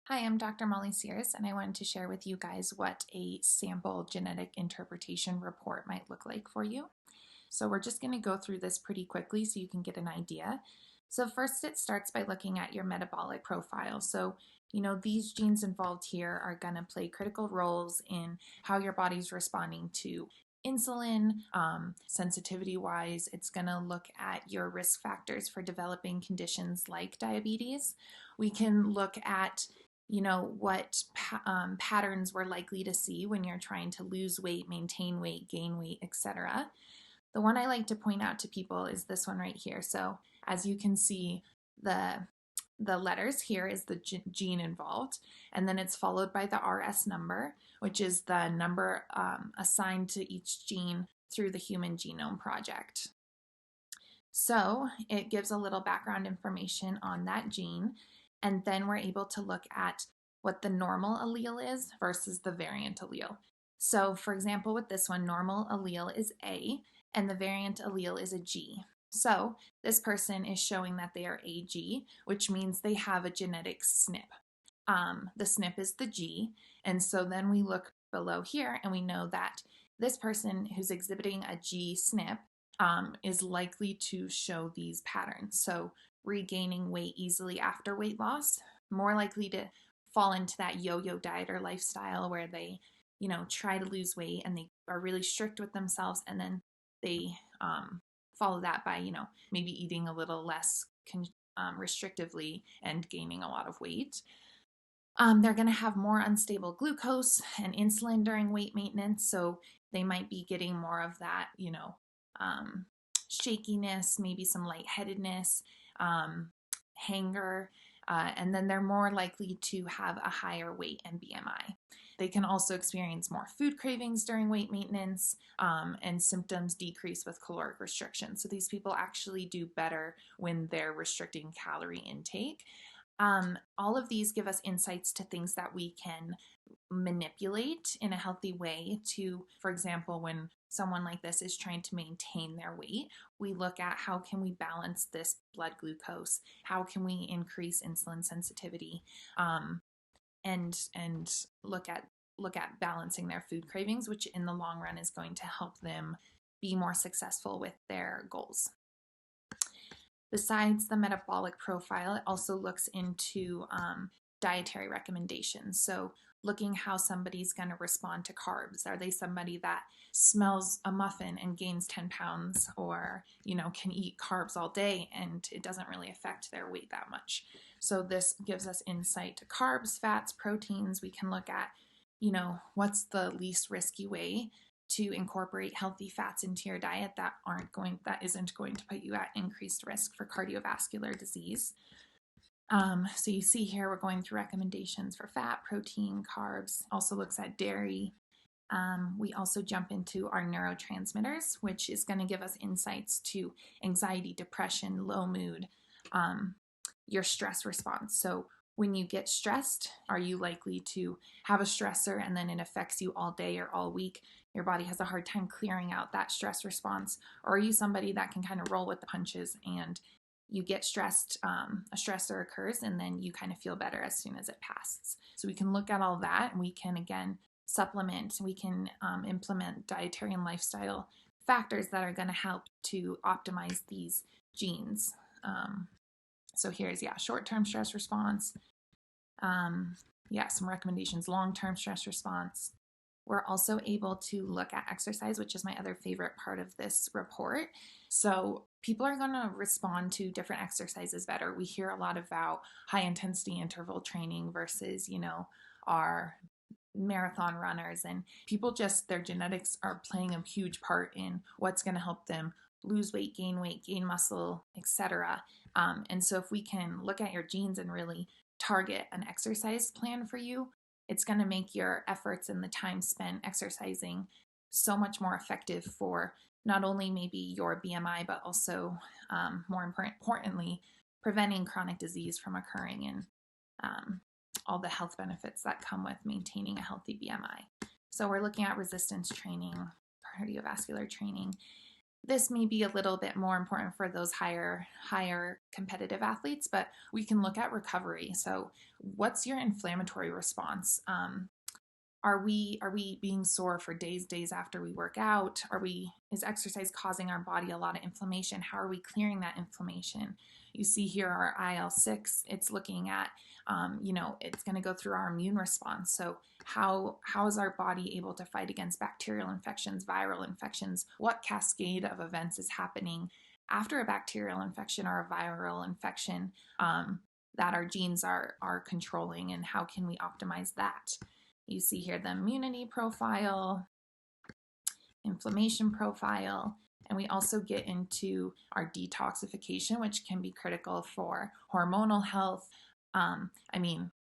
Hi, I'm Dr. Molly Sears, and I wanted to share with you guys what a sample genetic interpretation report might look like for you. So we're just going to go through this pretty quickly so you can get an idea. So first it starts by looking at your metabolic profile. So, these genes involved here are going to play critical roles in how your body's responding to insulin. Sensitivity wise, it's going to look at your risk factors for developing conditions like diabetes. We can look at what patterns we're likely to see when you're trying to lose weight, maintain weight, gain weight, etc. The one I like to point out to people is this one right here. So as you can see, the letters here is the gene involved, and then it's followed by the RS number, which is the number assigned to each gene through the Human Genome Project. So it gives a little background information on that gene, and then we're able to look at what the normal allele is versus the variant allele. So for example, with this one, normal allele is A, and the variant allele is a G. So this person is showing that they are AG, which means they have a genetic SNP. The SNP is the G, and so then we look below here and we know that this person who's exhibiting a G SNP is likely to show these patterns. So regaining weight easily after weight loss, more likely to fall into that yo-yo diet or lifestyle where they, try to lose weight and they are really strict with themselves, and then they follow that by, maybe eating a little less restrictively and gaining a lot of weight. They're going to have more unstable glucose and insulin during weight maintenance, so they might be getting more of that, shakiness, maybe some lightheadedness, hanger, and then they're more likely to have a higher weight and BMI. They can also experience more food cravings during weight maintenance, and symptoms decrease with caloric restriction. So these people actually do better when they're restricting calorie intake. All of these give us insights to things that we can manipulate in a healthy way to, for example, when someone like this is trying to maintain their weight, we look at how can we balance this blood glucose, how can we increase insulin sensitivity, and look at balancing their food cravings, which in the long run is going to help them be more successful with their goals. Besides the metabolic profile, it also looks into dietary recommendations. So looking how somebody's going to respond to carbs. Are they somebody that smells a muffin and gains 10 pounds, or, can eat carbs all day and it doesn't really affect their weight that much? So this gives us insight to carbs, fats, proteins. We can look at, what's the least risky way to incorporate healthy fats into your diet that isn't going to put you at increased risk for cardiovascular disease. So you see here we're going through recommendations for fat, protein, carbs, also looks at dairy. We also jump into our neurotransmitters, which is going to give us insights to anxiety, depression, low mood, your stress response. So when you get stressed, are you likely to have a stressor and then it affects you all day or all week? Your body has a hard time clearing out that stress response. Or are you somebody that can kind of roll with the punches and you get stressed, a stressor occurs, and then you kind of feel better as soon as it passes? So we can look at all that, and we can, again, supplement. We can implement dietary and lifestyle factors that are going to help to optimize these genes. So here's, short-term stress response. Some recommendations, long-term stress response. We're also able to look at exercise, which is my other favorite part of this report. So people are going to respond to different exercises better. We hear a lot about high-intensity interval training versus, our marathon runners, and people their genetics are playing a huge part in what's going to help them lose weight, gain muscle, etc. And so if we can look at your genes and really target an exercise plan for you, it's going to make your efforts and the time spent exercising so much more effective for not only maybe your BMI, but also more importantly, preventing chronic disease from occurring, and all the health benefits that come with maintaining a healthy BMI. So we're looking at resistance training, cardiovascular training. This may be a little bit more important for those higher competitive athletes, but we can look at recovery. So what's your inflammatory response? Are we being sore for days after we work out? Is exercise causing our body a lot of inflammation? How are we clearing that inflammation? You see here our IL-6, it's looking at, it's going to go through our immune response. So how is our body able to fight against bacterial infections, viral infections? What cascade of events is happening after a bacterial infection or a viral infection that our genes are controlling, and how can we optimize that? You see here the immunity profile, inflammation profile, and we also get into our detoxification, which can be critical for hormonal health.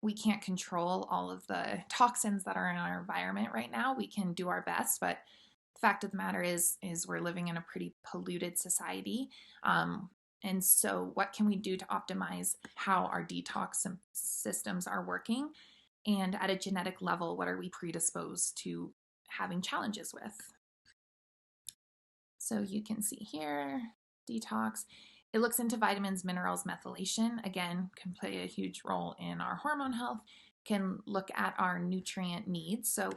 We can't control all of the toxins that are in our environment right now. We can do our best, but the fact of the matter is we're living in a pretty polluted society. And so what can we do to optimize how our detox systems are working? And at a genetic level, what are we predisposed to having challenges with? So you can see here, detox. It looks into vitamins, minerals, methylation. Again, can play a huge role in our hormone health. Can look at our nutrient needs. So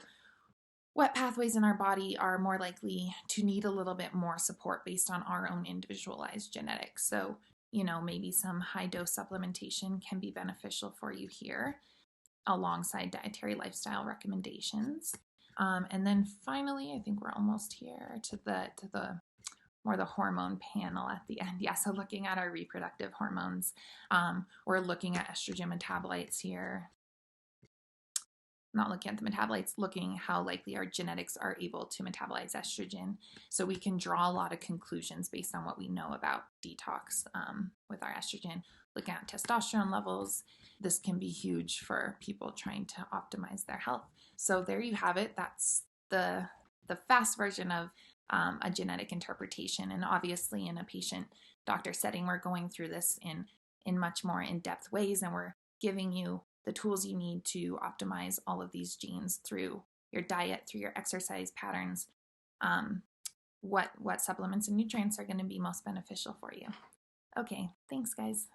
what pathways in our body are more likely to need a little bit more support based on our own individualized genetics. So, maybe some high dose supplementation can be beneficial for you here, alongside dietary lifestyle recommendations. And then finally, I think we're almost here to the more the hormone panel at the end. Yeah, so looking at our reproductive hormones, we're looking at estrogen metabolites here. Not looking at the metabolites, looking how likely our genetics are able to metabolize estrogen. So we can draw a lot of conclusions based on what we know about detox with our estrogen. Looking at testosterone levels, this can be huge for people trying to optimize their health. So there you have it. That's the fast version of a genetic interpretation. And obviously in a patient doctor setting, we're going through this in much more in-depth ways, and we're giving you the tools you need to optimize all of these genes through your diet, through your exercise patterns, what supplements and nutrients are going to be most beneficial for you. Okay, thanks guys.